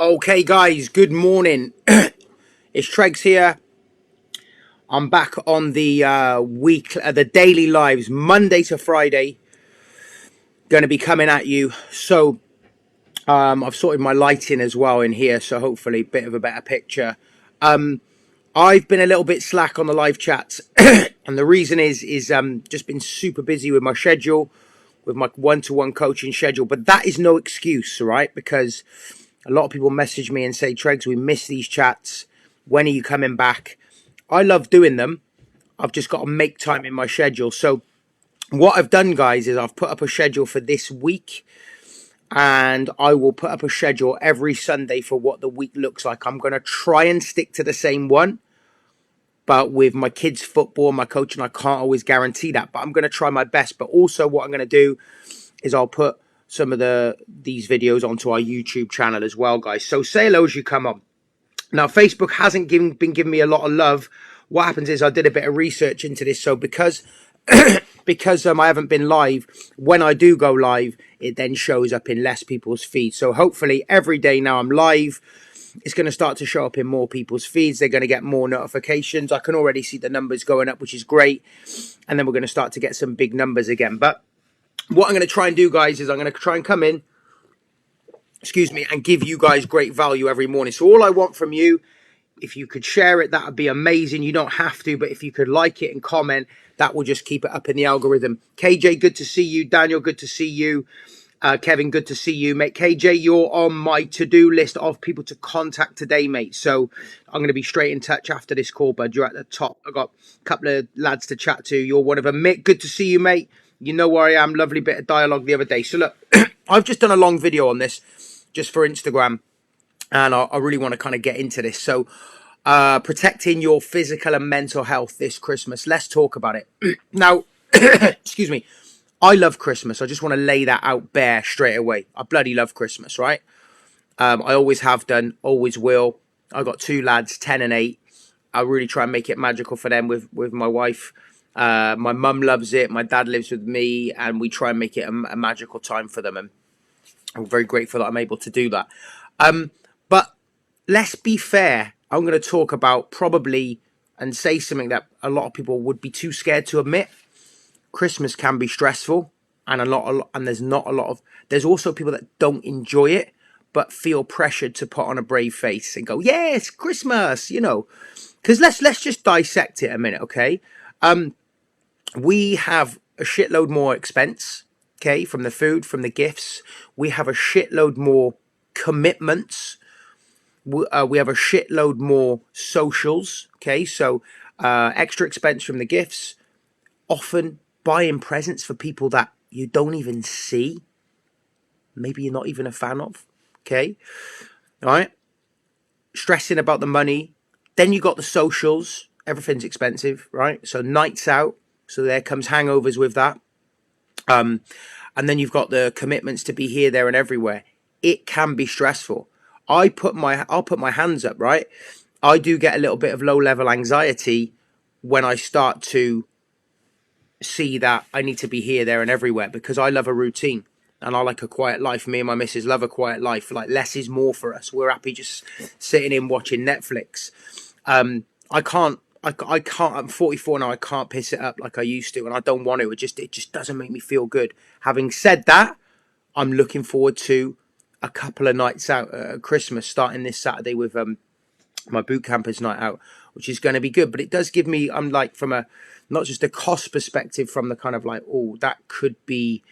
Okay, guys, good morning. It's Tregs here. I'm back on the the daily lives, Monday to Friday. Going to be coming at you. So I've sorted my lighting as well in here, so hopefully a bit of a better picture. I've been a little bit slack on the live chats, and the reason is just been super busy with my schedule, with my one-to-one coaching schedule. But that is no excuse, right? Because a lot of people message me and say, Tregs, we miss these chats. When are you coming back? I love doing them. I've just got to make time in my schedule. So what I've done, guys, is I've put up a schedule for this week, and I will put up a schedule every Sunday for what the week looks like. I'm going to try and stick to the same one, but with my kids' football, my coaching, I can't always guarantee that, but I'm going to try my best. But also what I'm going to do is I'll put some of these videos onto our YouTube channel as well, guys. So say hello as you come on. Now, Facebook hasn't been giving me a lot of love. What happens is I did a bit of research into this. So because I haven't been live, when I do go live, it then shows up in less people's feeds. So hopefully every day now I'm live, it's going to start to show up in more people's feeds. They're going to get more notifications. I can already see the numbers going up, which is great. And then we're going to start to get some big numbers again. But what I'm going to try and do, guys, is I'm going to try and come in, and give you guys great value every morning. So all I want from you, if you could share it, that would be amazing. You don't have to, but if you could like it and comment, that will just keep it up in the algorithm. KJ, good to see you. Daniel, good to see you. Kevin, good to see you, mate. KJ, you're on my to-do list of people to contact today, mate. So I'm going to be straight in touch after this call, bud. You're at the top. I've got a couple of lads to chat to. You're one of them. Mick, good to see you, mate. You know where I am. Lovely bit of dialogue the other day. So look, I've just done a long video on this just for Instagram, and I really want to kind of get into this. So protecting your physical and mental health this Christmas. Let's talk about it. Now, excuse me. I love Christmas. I just want to lay that out bare straight away. I bloody love Christmas, right? I always have done, always will. I got two lads, 10 and 8. I really try and make it magical for them with my wife. My mum loves it. My dad lives with me, and we try and make it a magical time for them. And I'm very grateful that I'm able to do that. But let's be fair. I'm going to talk about probably and say something that a lot of people would be too scared to admit. Christmas can be stressful, and there's also people that don't enjoy it but feel pressured to put on a brave face and go, yes, Christmas, because let's just dissect it a minute. Okay. We have a shitload more expense, okay, from the food, from the gifts. We have a shitload more commitments. We have a shitload more socials, okay, so extra expense from the gifts, often buying presents for people that you don't even see, maybe you're not even a fan of, okay, all right, stressing about the money. Then you got the socials, everything's expensive, right? So nights out, so there comes hangovers with that, and then you've got the commitments to be here, there, and everywhere. It can be stressful. I'll put my hands up, right? I do get a little bit of low-level anxiety when I start to see that I need to be here, there, and everywhere, because I love a routine and I like a quiet life. Me and my missus love a quiet life. Like, less is more for us. We're happy just sitting in watching Netflix. I can't. I'm 44 now. I can't piss it up like I used to, and I don't want to. It just doesn't make me feel good. Having said that, I'm looking forward to a couple of nights out at Christmas, starting this Saturday with my boot campers night out, which is going to be good. But it does give me, I'm like, from a not just a cost perspective, from the kind of like, oh, that could be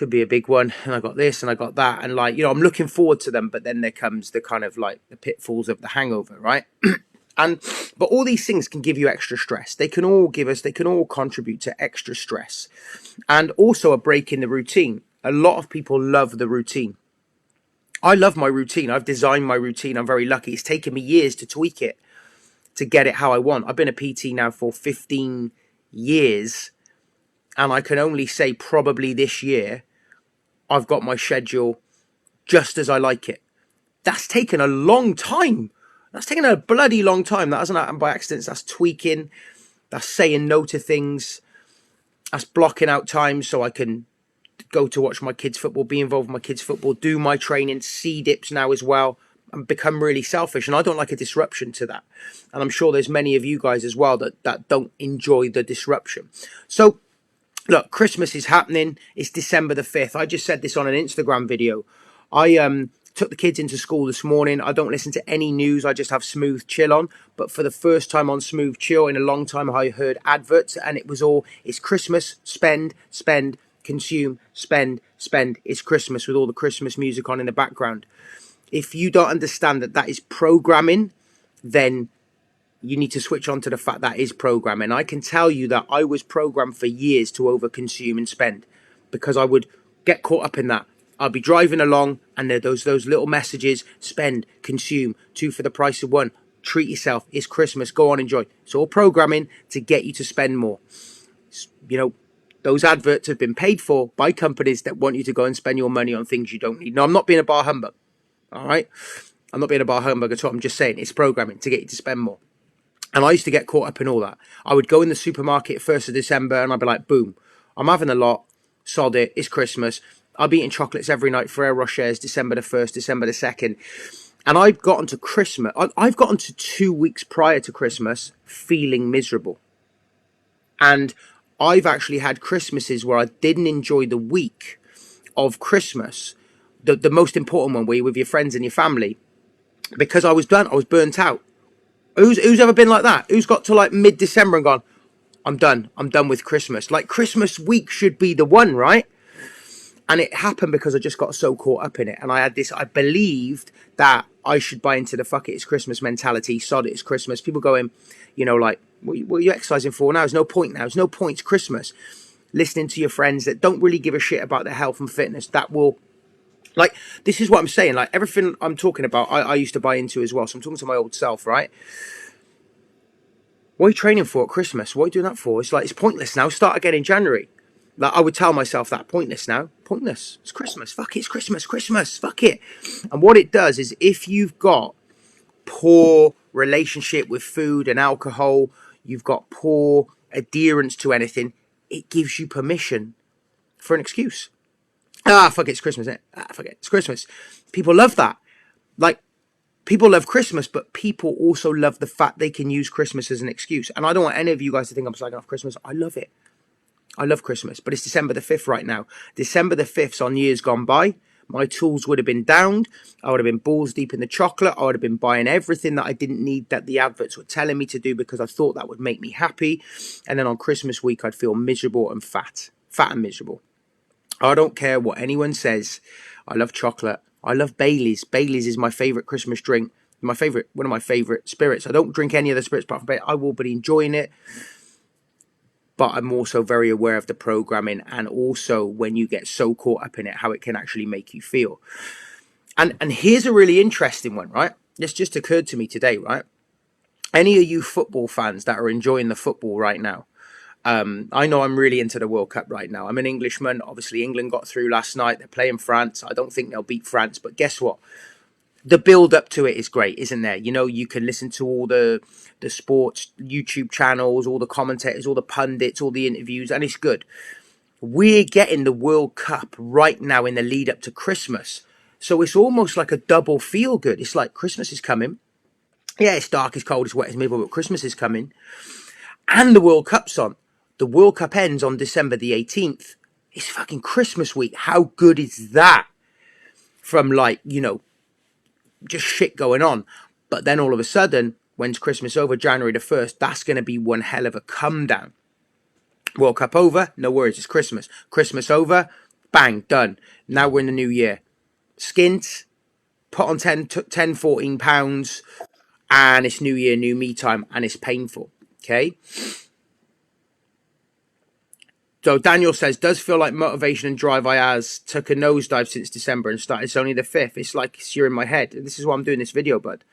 a big one, and I got this and I got that, and like, I'm looking forward to them. But then there comes the kind of like the pitfalls of the hangover, right? But all these things can give you extra stress. They can all contribute to extra stress, and also a break in the routine. A lot of people love the routine. I love my routine. I've designed my routine. I'm very lucky. It's taken me years to tweak it, to get it how I want. I've been a PT now for 15 years, and I can only say probably this year I've got my schedule just as I like it. That's taken a long time. That's taken a bloody long time. That hasn't happened by accident. That's tweaking. That's saying no to things. That's blocking out time so I can go to watch my kids' football, be involved in my kids' football, do my training, see dips now as well, and become really selfish. And I don't like a disruption to that. And I'm sure there's many of you guys as well that don't enjoy the disruption. So, look, Christmas is happening. It's December the 5th. I just said this on an Instagram video. I took the kids into school this morning. I don't listen to any news. I just have Smooth Chill on. But for the first time on Smooth Chill in a long time, I heard adverts, and it was all, it's Christmas, spend, spend, consume, spend, spend. It's Christmas, with all the Christmas music on in the background. If you don't understand that that is programming, then you need to switch on to the fact that is programming. I can tell you that I was programmed for years to overconsume and spend, because I would get caught up in that. I'd be driving along and there those little messages: spend, consume, 2 for the price of 1, treat yourself, it's Christmas, go on, enjoy. It's all programming to get you to spend more. You know, those adverts have been paid for by companies that want you to go and spend your money on things you don't need. No, I'm not being a bar humbug, all right? I'm not being a bar humbug at all. I'm just saying it's programming to get you to spend more. And I used to get caught up in all that. I would go in the supermarket 1st of December and I'd be like, boom, I'm having a lot, sod it, it's Christmas. I'll be eating chocolates every night. Ferrero Rochers, December the 1st, December the 2nd. And I've gotten to Christmas, I've gotten to 2 weeks prior to Christmas feeling miserable. And I've actually had Christmases where I didn't enjoy the week of Christmas, the most important one, where you're with your friends and your family, because I was done, I was burnt out. Who's ever been like that? Who's got to like mid-December and gone, I'm done with Christmas? Like, Christmas week should be the one, right? And it happened because I just got so caught up in it. And I believed that I should buy into the fuck it, it's Christmas mentality. Sod it, it's Christmas. People going, you know, like, what are you exercising for now? There's no point now. There's no point, it's Christmas. Listening to your friends that don't really give a shit about their health and fitness, that will, like, this is what I'm saying. Like, everything I'm talking about, I used to buy into as well. So I'm talking to my old self, right? What are you training for at Christmas? What are you doing that for? It's like, it's pointless now. Start again in January. Like, I would tell myself that, pointless now. Pointless. It's Christmas. Fuck it. It's Christmas. Christmas. Fuck it. And what it does is, if you've got poor relationship with food and alcohol, you've got poor adherence to anything, it gives you permission for an excuse. Fuck it. It's Christmas, isn't it? Fuck it. It's Christmas. People love that. Like, people love Christmas, but people also love the fact they can use Christmas as an excuse. And I don't want any of you guys to think I'm slagging off Christmas. I love it. I love Christmas, but it's December the 5th right now. December the 5th's on years gone by. My tools would have been downed. I would have been balls deep in the chocolate. I would have been buying everything that I didn't need, that the adverts were telling me to do, because I thought that would make me happy. And then on Christmas week, I'd feel miserable and fat and miserable. I don't care what anyone says. I love chocolate. I love Baileys. Baileys is my favourite Christmas drink. One of my favourite spirits. I don't drink any other spirits apart from Baileys. I will be enjoying it. But I'm also very aware of the programming, and also when you get so caught up in it, how it can actually make you feel. And here's a really interesting one, right? This just occurred to me today, right? Any of you football fans that are enjoying the football right now, I know I'm really into the World Cup right now. I'm an Englishman. Obviously, England got through last night. They're playing France. I don't think they'll beat France. But guess what? The build up to it is great, isn't there? You know, you can listen to all the sports YouTube channels, all the commentators, all the pundits, all the interviews, and it's good. We're getting the World Cup right now in the lead up to Christmas. So it's almost like a double feel good. It's like Christmas is coming. Yeah, it's dark, it's cold, it's wet, it's miserable, but Christmas is coming. And the World Cup's on. The World Cup ends on December the 18th. It's fucking Christmas week. How good is that? From, like, you know, just shit going on. But then all of a sudden, when's Christmas over? January the 1st. That's going to be one hell of a come down. World Cup over, no worries, it's Christmas. Christmas over, bang, done. Now we're in the new year. Skint, put on 10, 14 pounds, and it's new year, new me time, and it's painful. Okay? So Daniel says, does feel like motivation and drive I has took a nosedive since December and started. It's only the 5th. It's like you're in my head. This is why I'm doing this video, bud.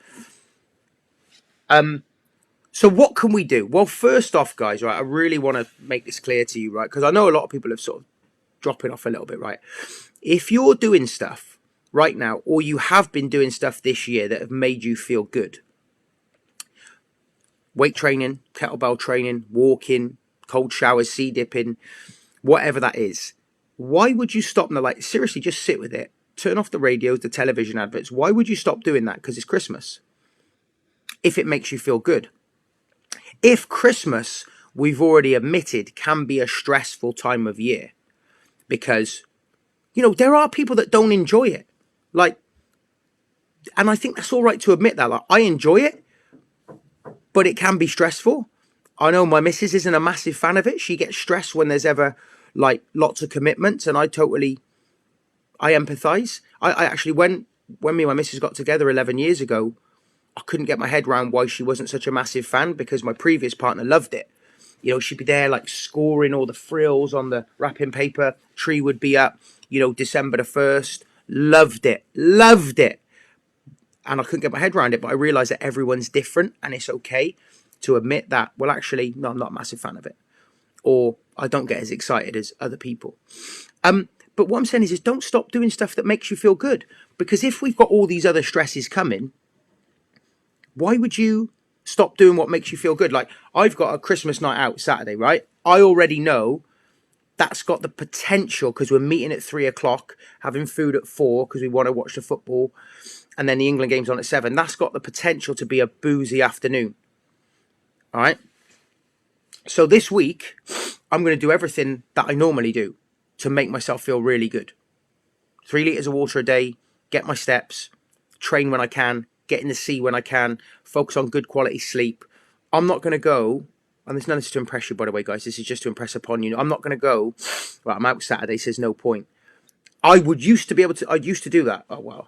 So what can we do? Well, first off, guys, right, I really want to make this clear to you, right? Because I know a lot of people have sort of dropping off a little bit, right? If you're doing stuff right now, or you have been doing stuff this year that have made you feel good, weight training, kettlebell training, walking, cold showers, sea dipping, whatever that is, Why would you stop? No, like, seriously, just sit with it. Turn off the radios, the television adverts. Why would you stop doing that? Because it's Christmas. If it makes you feel good. If Christmas, we've already admitted, can be a stressful time of year because, there are people that don't enjoy it. Like, and I think that's all right to admit that. Like, I enjoy it, but it can be stressful. I know my missus isn't a massive fan of it. She gets stressed when there's ever like lots of commitments, and I empathize. I actually, when me and my missus got together 11 years ago, I couldn't get my head around why she wasn't such a massive fan, because my previous partner loved it. She'd be there like scoring all the frills on the wrapping paper. Tree would be up, December the 1st. Loved it. Loved it. And I couldn't get my head around it, but I realized that everyone's different, and it's okay to admit that, well, actually, no, I'm not a massive fan of it. Or I don't get as excited as other people. But what I'm saying is don't stop doing stuff that makes you feel good. Because if we've got all these other stresses coming, why would you stop doing what makes you feel good? Like, I've got a Christmas night out Saturday, right? I already know that's got the potential, because we're meeting at 3 o'clock, having food at 4 because we want to watch the football, and then the England game's on at 7. That's got the potential to be a boozy afternoon. All right? So this week, I'm going to do everything that I normally do to make myself feel really good. 3 litres of water a day, get my steps, train when I can, get in the sea when I can, focus on good quality sleep. I'm not going to go, and there's none of this to impress you, by the way, guys. This is just to impress upon you. I'm not going to go, right, I'm out Saturday, so there's no point. I used to do that. Oh, well,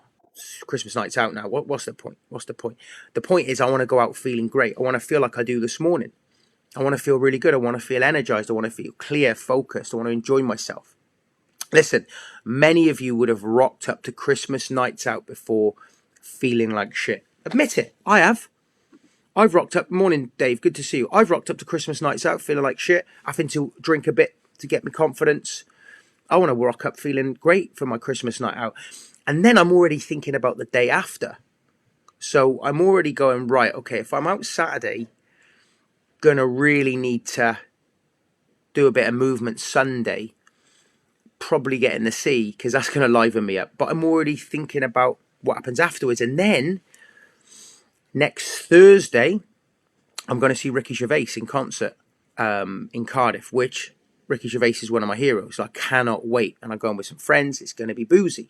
Christmas night's out now. What's the point? What's the point? The point is I want to go out feeling great. I want to feel like I do this morning. I want to feel really good. I want to feel energized. I want to feel clear, focused. I want to enjoy myself. Listen, many of you would have rocked up to Christmas nights out before feeling like shit. Admit it. I have. I've rocked up. Morning, Dave. Good to see you. I've rocked up to Christmas nights out feeling like shit, having to drink a bit to get me confidence. I want to rock up feeling great for my Christmas night out. And then I'm already thinking about the day after. So I'm already going, right, okay, if I'm out Saturday, going to really need to do a bit of movement Sunday, probably get in the sea, because that's going to liven me up. But I'm already thinking about what happens afterwards. And then next Thursday, I'm going to see Ricky Gervais in concert in Cardiff, which Ricky Gervais is one of my heroes. So I cannot wait. And I'm going with some friends. It's going to be boozy.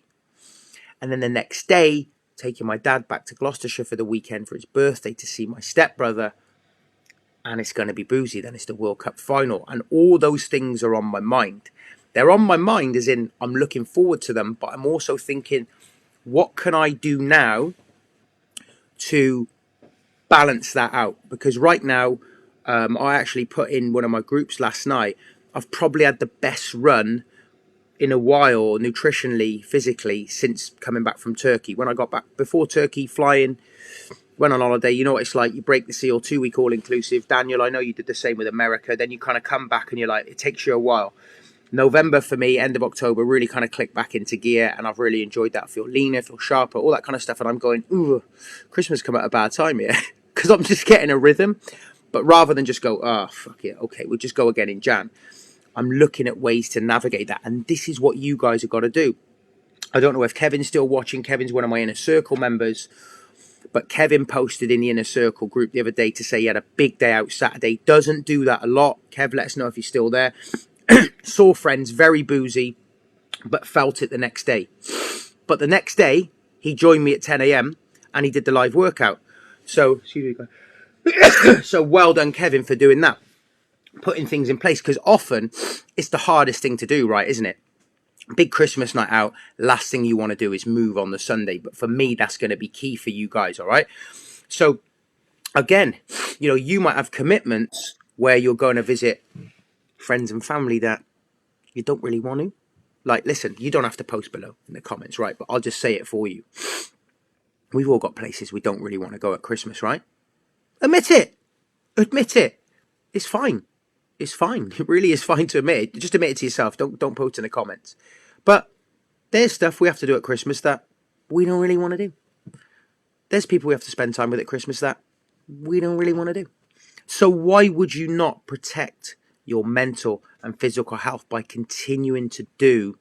And then the next day, taking my dad back to Gloucestershire for the weekend for his birthday to see my stepbrother. And it's going to be boozy. Then it's the World Cup final. And all those things are on my mind. They're on my mind as in I'm looking forward to them. But I'm also thinking, what can I do now to balance that out? Because right now, I actually put in one of my groups last night. I've probably had the best run in a while, nutritionally, physically, since coming back from Turkey. When I got back, before Turkey, flying, went on holiday, you know what it's like, you break the seal, 2-week all-inclusive. Daniel, I know you did the same with America. Then you kind of come back and you're like, it takes you a while. November for me, end of October, really kind of clicked back into gear, and I've really enjoyed that. I feel leaner, feel sharper, all that kind of stuff. And I'm going, ooh, Christmas come at a bad time here, because I'm just getting a rhythm. But rather than just go, oh, fuck it, okay, we'll just go again in Jan, I'm looking at ways to navigate that. And this is what you guys have got to do. I don't know if Kevin's still watching. Kevin's one of my Inner Circle members. But Kevin posted in the Inner Circle group the other day to say he had a big day out Saturday. Doesn't do that a lot. Kev, let us know if he's still there. Saw friends, very boozy, but felt it the next day. But the next day, he joined me at 10 a.m. and he did the live workout. So, so well done, Kevin, for doing that. Putting things in place, because often it's the hardest thing to do, right, isn't it? Big Christmas night out, last thing you want to do is move on the Sunday. But for me, that's going to be key for you guys, all right? So, again, you might have commitments where you're going to visit friends and family that you don't really want to. Like, listen, you don't have to post below in the comments, right? But I'll just say it for you. We've all got places we don't really want to go at Christmas, right? Admit it. Admit it. It's fine. It's fine. It really is fine to admit it. Just admit it to yourself. Don't post in the comments. But there's stuff we have to do at Christmas that we don't really want to do. There's people we have to spend time with at Christmas that we don't really want to do. So why would you not protect your mental and physical health by continuing to do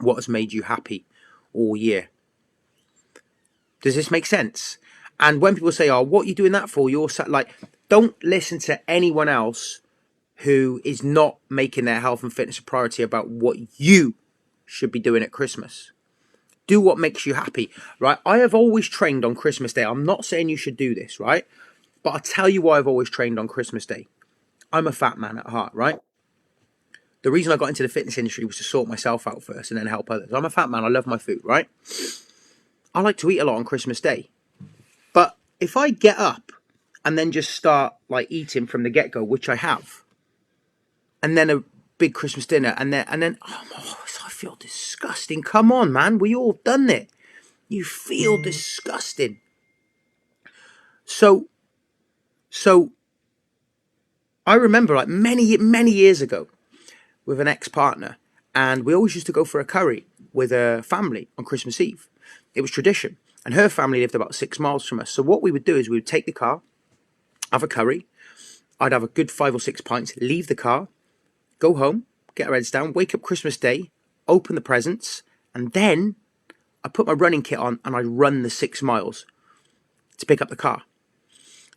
what has made you happy all year. Does this make sense? And when people say, oh, what are you doing that for? You're like, don't listen to anyone else who is not making their health and fitness a priority about what you should be doing at Christmas. Do what makes you happy, right? I have always trained on Christmas Day. I'm not saying you should do this, right? But I'll tell you why I've always trained on Christmas Day. I'm a fat man at heart, right? The reason I got into the fitness industry was to sort myself out first and then help others. I'm a fat man. I love my food, right? I like to eat a lot on Christmas Day. But if I get up and then just start like eating from the get-go, which I have, and then a big Christmas dinner, and then oh, I feel disgusting. Come on, man. We all done it. You feel disgusting. So I remember like many years ago with an ex-partner, and we always used to go for a curry with a family on Christmas Eve. It was tradition. And her family lived about 6 miles from us. So what we would do is we would take the car, have a curry. I'd have a good 5 or 6 pints, leave the car, go home, get our heads down, wake up Christmas Day, open the presents, and then I put my running kit on and I run the 6 miles to pick up the car.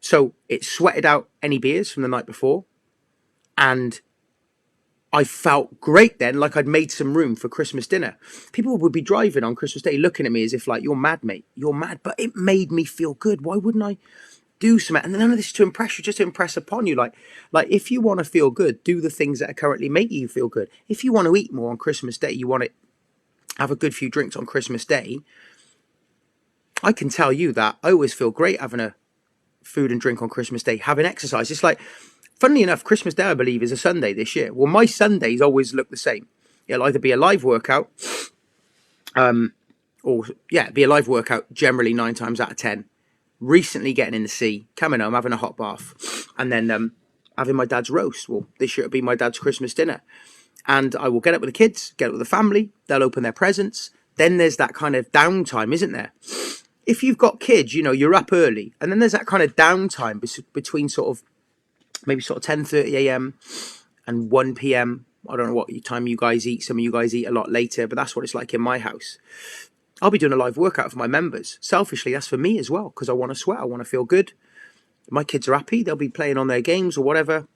So it sweated out any beers from the night before, and I felt great then, like I'd made some room for Christmas dinner. People would be driving on Christmas Day looking at me as if like, you're mad, mate, you're mad. But it made me feel good. Why wouldn't I do something? And none of this is to impress you, just to impress upon you. Like if you want to feel good, do the things that are currently making you feel good. If you want to eat more on Christmas Day, you want to have a good few drinks on Christmas Day, I can tell you that I always feel great having a food and drink on Christmas Day, having exercise. It's like, funnily enough, Christmas Day, I believe, is a Sunday this year. Well, my Sundays always look the same. It'll either be a live workout, be a live workout, generally 9 times out of 10. Recently getting in the sea, coming home, having a hot bath, and then having my dad's roast. Well, this year it'll be my dad's Christmas dinner. And I will get up with the kids, get up with the family, they'll open their presents. Then there's that kind of downtime, isn't there? If you've got kids, you know, you're up early, and then there's that kind of downtime between sort of maybe sort of 10:30 a.m. and 1 p.m. I don't know what time you guys eat. Some of you guys eat a lot later, but that's what it's like in my house. I'll be doing a live workout for my members. Selfishly, that's for me as well, because I want to sweat. I want to feel good. My kids are happy. They'll be playing on their games or whatever.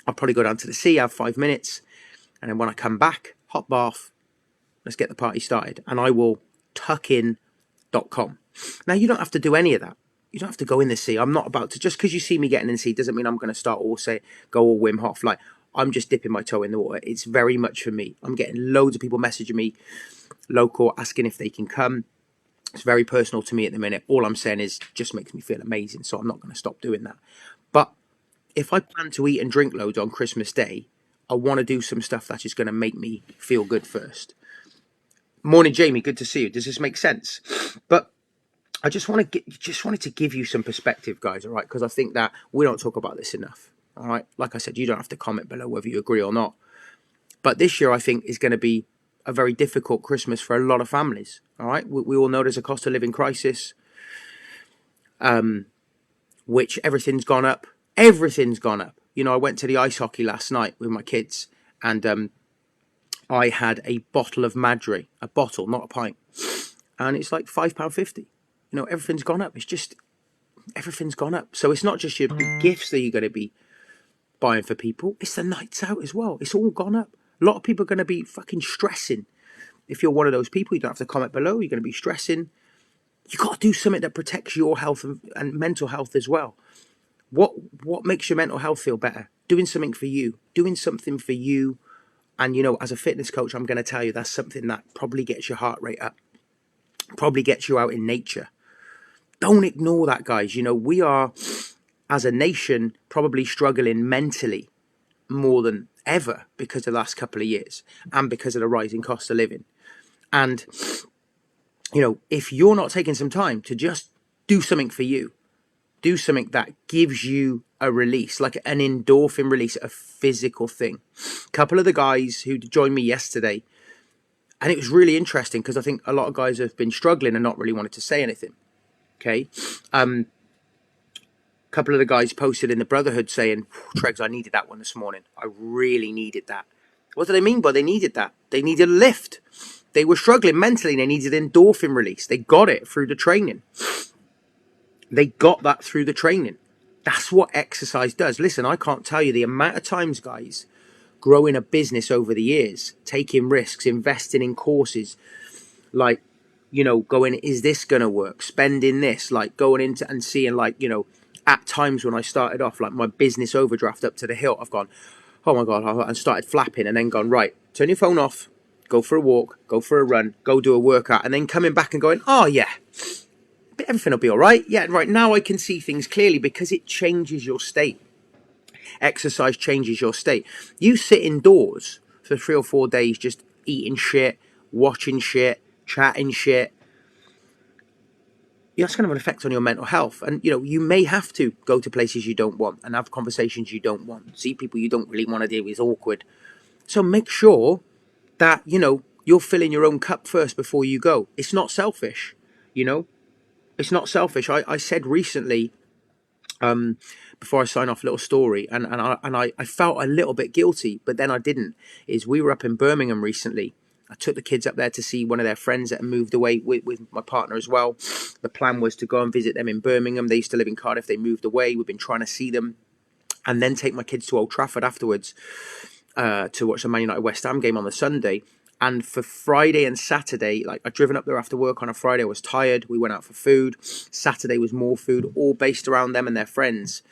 I'll probably go down to the sea, have 5 minutes, and then when I come back, hot bath, let's get the party started. And I will tuckin.com. Now, you don't have to do any of that. You don't have to go in the sea. I'm not about to, just because you see me getting in the sea doesn't mean I'm going to start go all Wim Hof. Like, I'm just dipping my toe in the water. It's very much for me. I'm getting loads of people messaging me, local, asking if they can come. It's very personal to me at the minute. All I'm saying is just makes me feel amazing. So I'm not going to stop doing that. But if I plan to eat and drink loads on Christmas Day, I want to do some stuff that is going to make me feel good first. Morning, Jamie. Good to see you. Does this make sense? But I just wanted to give you some perspective, guys, all right? Because I think that we don't talk about this enough, all right? Like I said, you don't have to comment below whether you agree or not. But this year, I think, is going to be a very difficult Christmas for a lot of families, all right? We all know there's a cost of living crisis, which everything's gone up. Everything's gone up. You know, I went to the ice hockey last night with my kids, and I had a bottle of Madri, a bottle, not a pint, and it's like £5.50. You know, everything's gone up. It's just, everything's gone up. So it's not just your gifts that you're going to be buying for people. It's the nights out as well. It's all gone up. A lot of people are going to be fucking stressing. If you're one of those people, you don't have to comment below. You're going to be stressing. You got to do something that protects your health and mental health as well. What makes your mental health feel better? Doing something for you. Doing something for you. And, you know, as a fitness coach, I'm going to tell you that's something that probably gets your heart rate up. Probably gets you out in nature. Don't ignore that, guys. You know, we are, as a nation, probably struggling mentally more than ever because of the last couple of years and because of the rising cost of living. And, you know, if you're not taking some time to just do something for you, do something that gives you a release, like an endorphin release, a physical thing. A couple of the guys who joined me yesterday, and it was really interesting because I think a lot of guys have been struggling and not really wanted to say anything. Okay. couple of the guys posted in the Brotherhood saying, Tregs, I needed that one this morning. I really needed that. What do they mean by they needed that? They needed a lift. They were struggling mentally. They needed endorphin release. They got it through the training. They got that through the training. That's what exercise does. Listen, I can't tell you the amount of times, guys, growing a business over the years, taking risks, investing in courses, like, going, is this going to work? Spending this, like going into and seeing, like, at times when I started off, like my business overdraft up to the hilt, I've gone, oh my God, and started flapping and then gone, right, turn your phone off, go for a walk, go for a run, go do a workout, and then coming back and going, oh yeah, everything will be all right. Yeah, right, now I can see things clearly because it changes your state. Exercise changes your state. You sit indoors for 3 or 4 days just eating shit, watching shit, chatting shit. That's going to have an effect on your mental health. And, you may have to go to places you don't want and have conversations you don't want, see people you don't really want to deal with. It's awkward. So make sure that, you're filling your own cup first before you go. It's not selfish, It's not selfish. I said recently, before I sign off, a little story, and I felt a little bit guilty, but then I didn't. Is we were up in Birmingham recently. I took the kids up there to see one of their friends that had moved away with my partner as well. The plan was to go and visit them in Birmingham. They used to live in Cardiff. They moved away. We've been trying to see them, and then take my kids to Old Trafford afterwards to watch the Man United West Ham game on the Sunday. And for Friday and Saturday, like I'd driven up there after work on a Friday, I was tired. We went out for food. Saturday was more food, all based around them and their friends.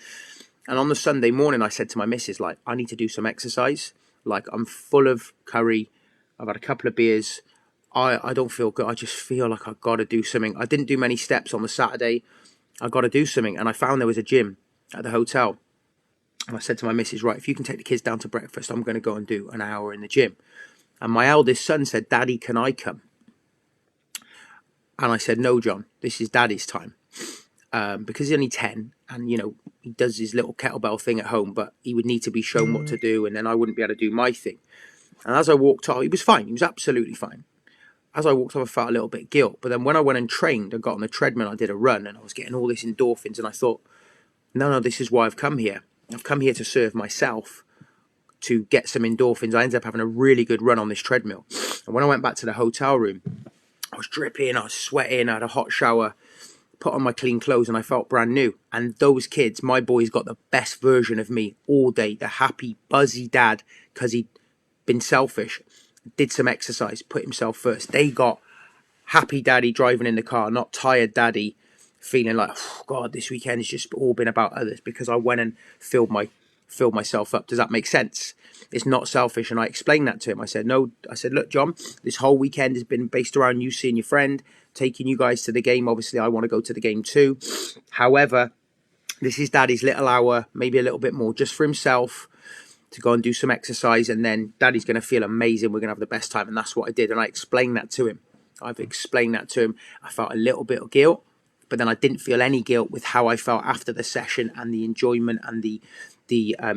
And on the Sunday morning, I said to my missus, like, I need to do some exercise. Like, I'm full of curry. I've had a couple of beers. I don't feel good. I just feel like I've got to do something. I didn't do many steps on the Saturday. I got to do something. And I found there was a gym at the hotel. And I said to my missus, right, if you can take the kids down to breakfast, I'm going to go and do an hour in the gym. And my eldest son said, Daddy, can I come? And I said, no, John, this is Daddy's time. Because he's only 10 and, he does his little kettlebell thing at home, but he would need to be shown what to do, and then I wouldn't be able to do my thing. And as I walked off, he was fine. He was absolutely fine. As I walked off, I felt a little bit of guilt. But then when I went and trained, I got on the treadmill, I did a run, and I was getting all this endorphins, and I thought, no, this is why I've come here. I've come here to serve myself, to get some endorphins. I ended up having a really good run on this treadmill. And when I went back to the hotel room, I was dripping, I was sweating, I had a hot shower, put on my clean clothes, and I felt brand new. And those kids, my boys, got the best version of me all day. The happy, buzzy dad, because he'd been selfish, did some exercise, put himself first. They got happy daddy driving in the car, not tired daddy feeling like, oh God, this weekend has just all been about others, because I went and filled myself up. Does that make sense? It's not selfish. And I explained that to him. I said, look, John, this whole weekend has been based around you seeing your friend, taking you guys to the game. Obviously, I want to go to the game too. However, this is Daddy's little hour, maybe a little bit more, just for himself, to go and do some exercise. And then Daddy's going to feel amazing. We're going to have the best time. And that's what I did. And I explained that to him. I've explained that to him. I felt a little bit of guilt, but then I didn't feel any guilt with how I felt after the session and the enjoyment and the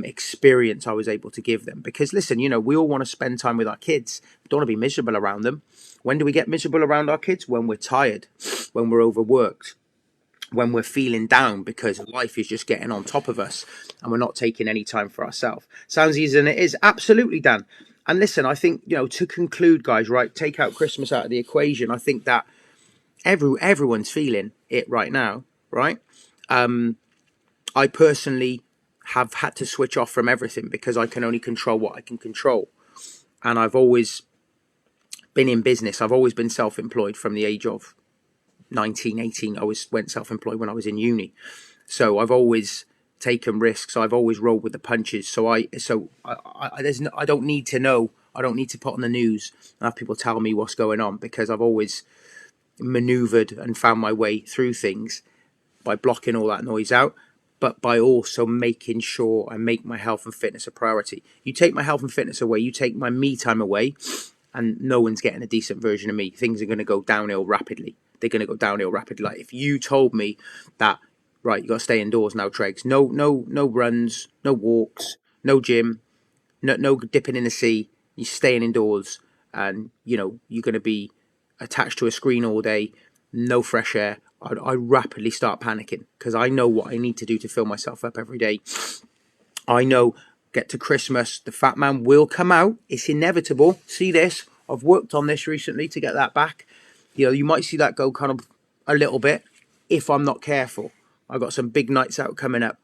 experience I was able to give them. Because listen, we all want to spend time with our kids. We don't want to be miserable around them. When do we get miserable around our kids? When we're tired, when we're overworked, when we're feeling down because life is just getting on top of us and we're not taking any time for ourselves. Sounds easier than it is. Absolutely, Dan. And listen, I think, to conclude, guys, right, take out Christmas out of the equation. I think that everyone's feeling it right now, right? I personally have had to switch off from everything because I can only control what I can control. And I've always been in business. I've always been self-employed from the age of 19, 18. I went self-employed when I was in uni. So I've always taken risks. I've always rolled with the punches. So I don't need to know. I don't need to put on the news and have people tell me what's going on, because I've always maneuvered and found my way through things by blocking all that noise out, but by also making sure I make my health and fitness a priority. You take my health and fitness away, you take my me time away, and no one's getting a decent version of me. Things are going to go downhill rapidly. They're going to go downhill rapidly. Like if you told me that, right, you got to stay indoors now, Tregs. No runs, no walks, no gym, no dipping in the sea. You're staying indoors, and you're going to be attached to a screen all day, no fresh air. I rapidly start panicking because I know what I need to do to fill myself up every day. I know, get to Christmas, the fat man will come out. It's inevitable. See this? I've worked on this recently to get that back. You know, you might see that go kind of a little bit if I'm not careful. I've got some big nights out coming up.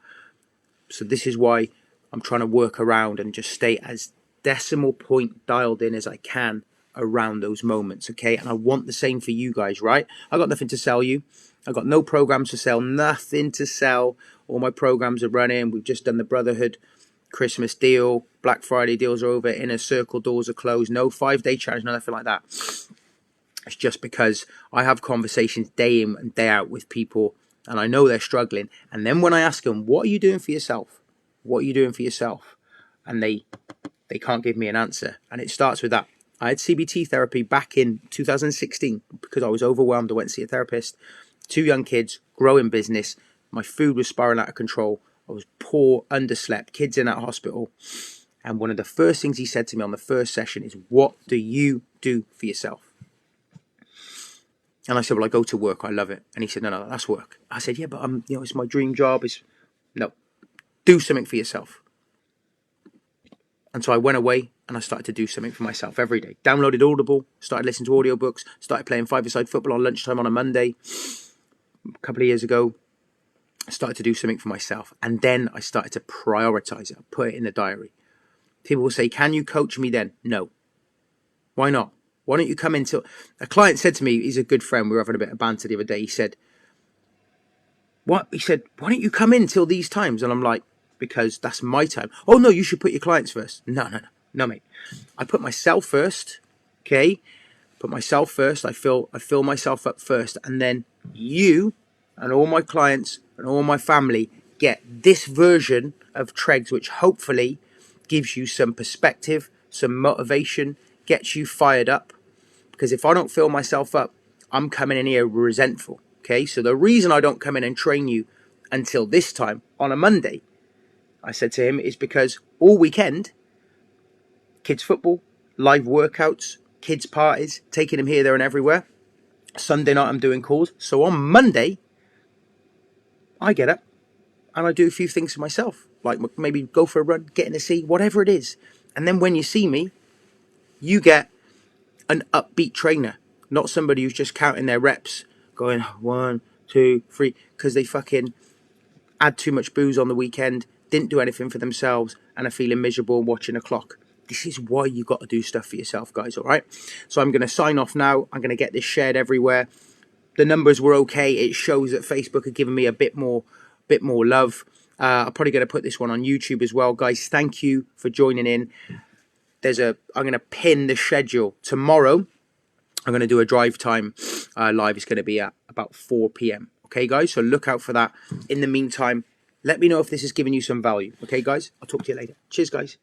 So this is why I'm trying to work around and just stay as decimal point dialed in as I can around those moments, okay? And I want the same for you guys, right? I got nothing to sell you. I got no programs to sell, nothing to sell. All my programs are running. We've just done the Brotherhood Christmas deal. Black Friday deals are over. Inner Circle doors are closed. No 5-day challenge, nothing like that. It's just because I have conversations day in and day out with people and I know they're struggling. And then when I ask them, what are you doing for yourself? What are you doing for yourself? And they can't give me an answer. And it starts with that. I had CBT therapy back in 2016 because I was overwhelmed. I went to see a therapist. 2 young kids, growing business. My food was spiraling out of control. I was poor, underslept, kids in that hospital. And one of the first things he said to me on the first session is, what do you do for yourself? And I said, well, I go to work. I love it. And he said, no, that's work. I said, yeah, but it's my dream job. No, do something for yourself. And so I went away and I started to do something for myself every day. Downloaded Audible, started listening to audiobooks, started playing 5-a-side football on lunchtime on a Monday. A couple of years ago, I started to do something for myself. And then I started to prioritize it, put it in the diary. People will say, can you coach me then? No. Why not? Why don't you come into... A client said to me, he's a good friend, we were having a bit of banter the other day. He said, what? He said, why don't you come in till these times? And I'm like, because that's my time. Oh, no, you should put your clients first. No, mate. I put myself first, okay? Put myself first. I fill myself up first. And then you and all my clients and all my family get this version of Tregs, which hopefully gives you some perspective, some motivation, gets you fired up. Because if I don't fill myself up, I'm coming in here resentful, okay? So the reason I don't come in and train you until this time on a Monday, I said to him, is because all weekend, kids football, live workouts, kids parties, taking them here, there and everywhere. Sunday night I'm doing calls. So on Monday, I get up and I do a few things for myself, like maybe go for a run, get in the sea, whatever it is. And then when you see me, you get an upbeat trainer, not somebody who's just counting their reps, going 1, 2, 3, because they fucking had too much booze on the weekend, didn't do anything for themselves, and are feeling miserable and watching a clock. This is why you got to do stuff for yourself, guys, all right? So I'm going to sign off now. I'm going to get this shared everywhere. The numbers were okay. It shows that Facebook are giving me a bit more love. I'm probably going to put this one on YouTube as well. Guys, thank you for joining in. I'm going to pin the schedule tomorrow. I'm going to do a drive time live. It's going to be at about 4 p.m. Okay, guys? So look out for that. In the meantime, let me know if this is giving you some value. Okay, guys? I'll talk to you later. Cheers, guys.